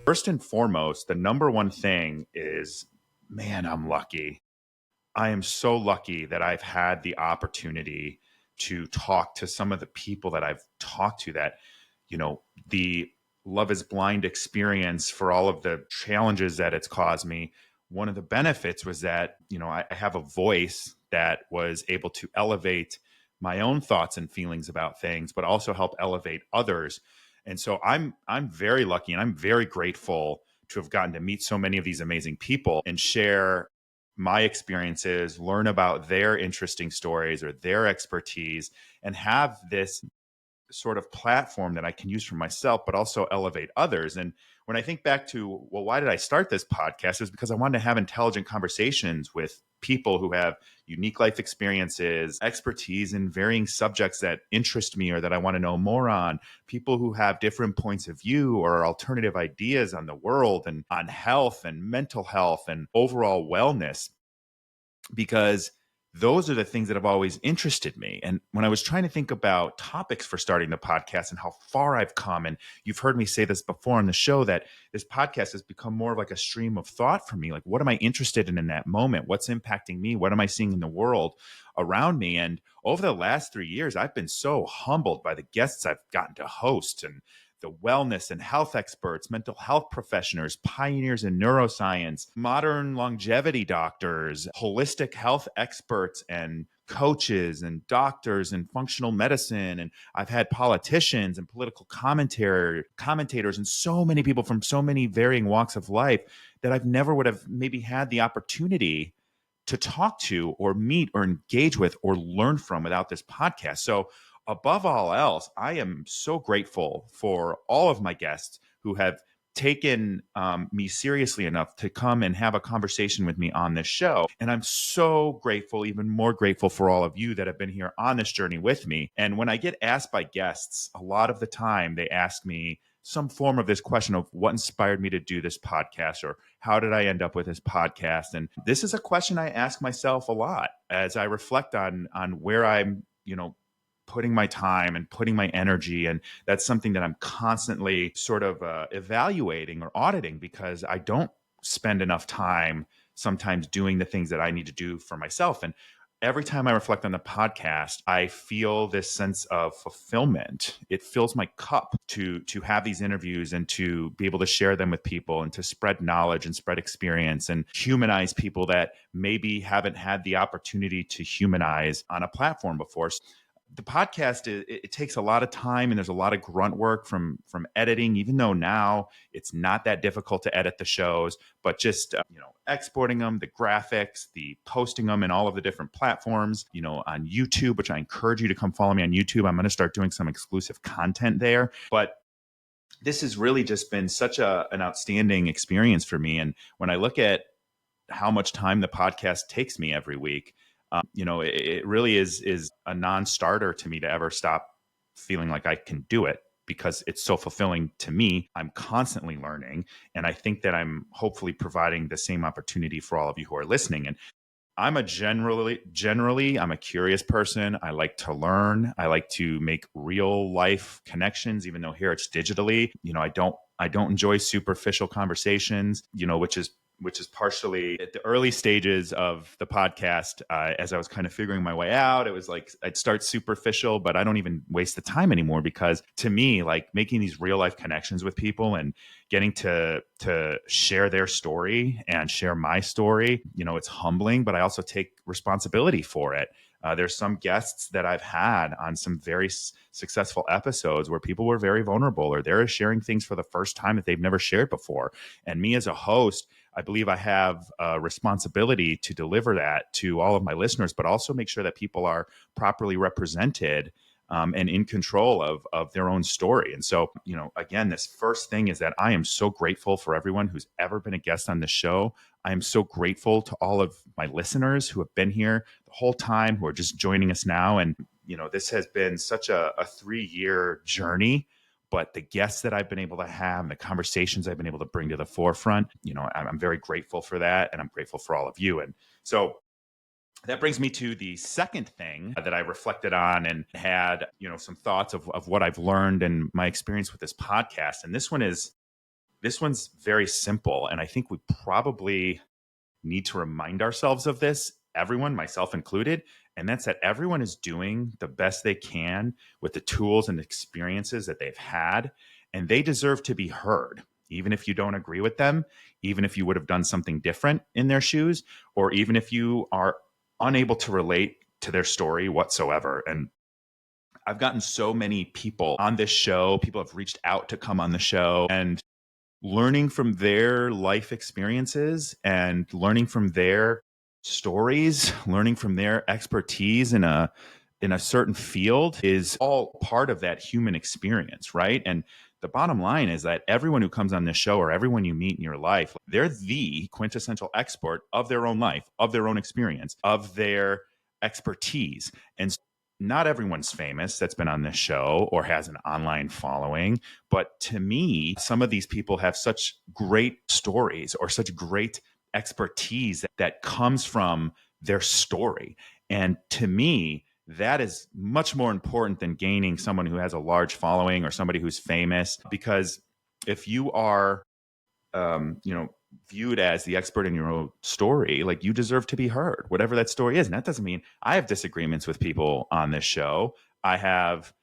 First and foremost, the number one thing is, man, I'm lucky. I am so lucky that I've had the opportunity to talk to some of the people that I've talked to that, the love is blind experience, for all of the challenges that it's caused me. One of the benefits was that, I have a voice that was able to elevate my own thoughts and feelings about things, but also help elevate others. And so I'm very lucky and I'm very grateful to have gotten to meet so many of these amazing people and share my experiences, learn about their interesting stories or their expertise, and have this sort of platform that I can use for myself, but also elevate others. And when I think back to, well, why did I start this podcast? It was because I wanted to have intelligent conversations with people who have unique life experiences, expertise in varying subjects that interest me or that I want to know more on, people who have different points of view or alternative ideas on the world and on health and mental health and overall wellness, because those are the things that have always interested me. And when I was trying to think about topics for starting the podcast and how far I've come, and you've heard me say this before on the show, that this podcast has become more of like a stream of thought for me. Like, what am I interested in that moment? What's impacting me? What am I seeing in the world around me? And over the last 3 years, I've been so humbled by the guests I've gotten to host, and the wellness and health experts, mental health professionals, pioneers in neuroscience, modern longevity doctors, holistic health experts, and coaches and doctors and functional medicine. And I've had politicians and political commentators and so many people from so many varying walks of life that I've never would have maybe had the opportunity to talk to or meet or engage with or learn from without this podcast. So above all else, I am so grateful for all of my guests who have taken me seriously enough to come and have a conversation with me on this show. And I'm so grateful, even more grateful, for all of you that have been here on this journey with me. And when I get asked by guests, a lot of the time they ask me some form of this question of what inspired me to do this podcast, or how did I end up with this podcast? And this is a question I ask myself a lot as I reflect on where I'm, putting my time and putting my energy. And that's something that I'm constantly sort of evaluating or auditing, because I don't spend enough time sometimes doing the things that I need to do for myself. And every time I reflect on the podcast, I feel this sense of fulfillment. It fills my cup to have these interviews and to be able to share them with people and to spread knowledge and spread experience and humanize people that maybe haven't had the opportunity to humanize on a platform before. The podcast, it takes a lot of time, and there's a lot of grunt work from editing, even though now it's not that difficult to edit the shows, but just exporting them, the graphics, the posting them in all of the different platforms, on YouTube, which I encourage you to come follow me on YouTube. I'm going to start doing some exclusive content there. But this has really just been such an outstanding experience for me. And when I look at how much time the podcast takes me every week, it really is a non-starter to me to ever stop feeling like I can do it, because it's so fulfilling to me. I'm constantly learning, and I think that I'm hopefully providing the same opportunity for all of you who are listening. And I'm generally, I'm a curious person. I like to learn. I like to make real life connections, even though here it's digitally. I don't enjoy superficial conversations, which is partially at the early stages of the podcast. As I was kind of figuring my way out, it was like I'd start superficial, but I don't even waste the time anymore, because to me, like, making these real life connections with people and getting to share their story and share my story, it's humbling, but I also take responsibility for it. There's some guests that I've had on some very successful episodes where people were very vulnerable, or they're sharing things for the first time that they've never shared before. And me as a host, I believe I have a responsibility to deliver that to all of my listeners, but also make sure that people are properly represented and in control of their own story. And so, again, this first thing is that I am so grateful for everyone who's ever been a guest on the show. I am so grateful to all of my listeners who have been here the whole time, who are just joining us now. And, this has been such a 3-year journey. But the guests that I've been able to have and the conversations I've been able to bring to the forefront, I'm very grateful for that. And I'm grateful for all of you. And so that brings me to the second thing that I reflected on and had, some thoughts of what I've learned and my experience with this podcast. And this this one's very simple. And I think we probably need to remind ourselves of this, everyone, myself included. And that's that everyone is doing the best they can with the tools and experiences that they've had. And they deserve to be heard, even if you don't agree with them, even if you would have done something different in their shoes, or even if you are unable to relate to their story whatsoever. And I've gotten so many people on this show, people have reached out to come on the show, and learning from their life experiences and learning from their stories, learning from their expertise in a certain field is all part of that human experience, right? And the bottom line is that everyone who comes on this show or everyone you meet in your life, they're the quintessential expert of their own life, of their own experience, of their expertise. And not everyone's famous that's been on this show or has an online following. But to me, some of these people have such great stories or such great expertise that comes from their story. And to me, that is much more important than gaining someone who has a large following or somebody who's famous. Because if you are, viewed as the expert in your own story, like, you deserve to be heard, whatever that story is. And that doesn't mean I have disagreements with people on this show. I have,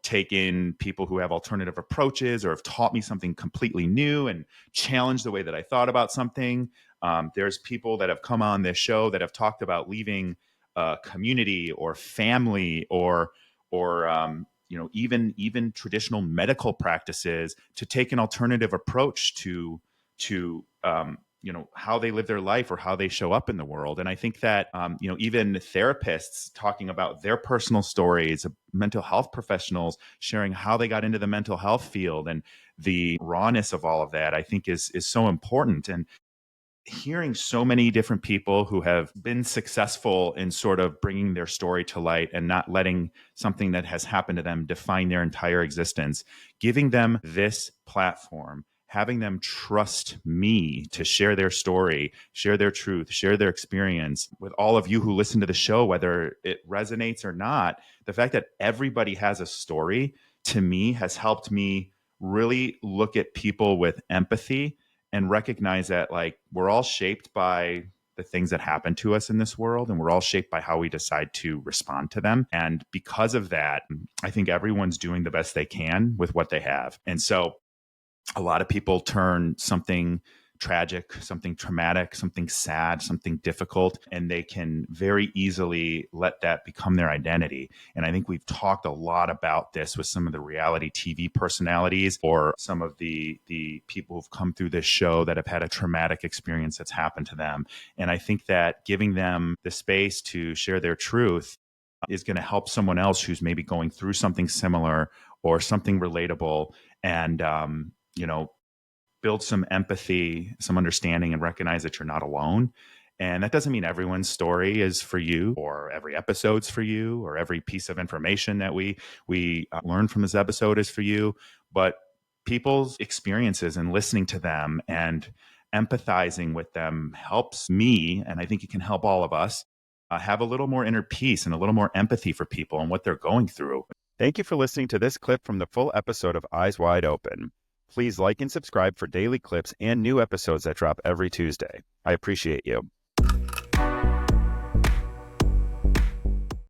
taken people who have alternative approaches or have taught me something completely new and challenged the way that I thought about something. There's people that have come on this show that have talked about leaving community or family or even traditional medical practices to take an alternative approach to how they live their life or how they show up in the world. And I think that even therapists talking about their personal stories, mental health professionals sharing how they got into the mental health field, and the rawness of all of that, I think is so important. And hearing so many different people who have been successful in sort of bringing their story to light and not letting something that has happened to them define their entire existence, giving them this platform, having them trust me to share their story, share their truth, share their experience with all of you who listen to the show, whether it resonates or not. The fact that everybody has a story, to me, has helped me really look at people with empathy and recognize that, like, we're all shaped by the things that happen to us in this world, and we're all shaped by how we decide to respond to them. And because of that, I think everyone's doing the best they can with what they have. And so a lot of people turn something tragic, something traumatic, something sad, something difficult, and they can very easily let that become their identity. And I think we've talked a lot about this with some of the reality TV personalities or some of the people who've come through this show that have had a traumatic experience that's happened to them. And I think that giving them the space to share their truth is going to help someone else who's maybe going through something similar or something relatable, and build some empathy, some understanding, and recognize that you're not alone. And that doesn't mean everyone's story is for you, or every episode's for you, or every piece of information that we learn from this episode is for you. But people's experiences and listening to them and empathizing with them helps me, and I think it can help all of us, have a little more inner peace and a little more empathy for people and what they're going through. Thank you for listening to this clip from the full episode of Eyes Wide Open. Please like and subscribe for daily clips and new episodes that drop every Tuesday. I appreciate you.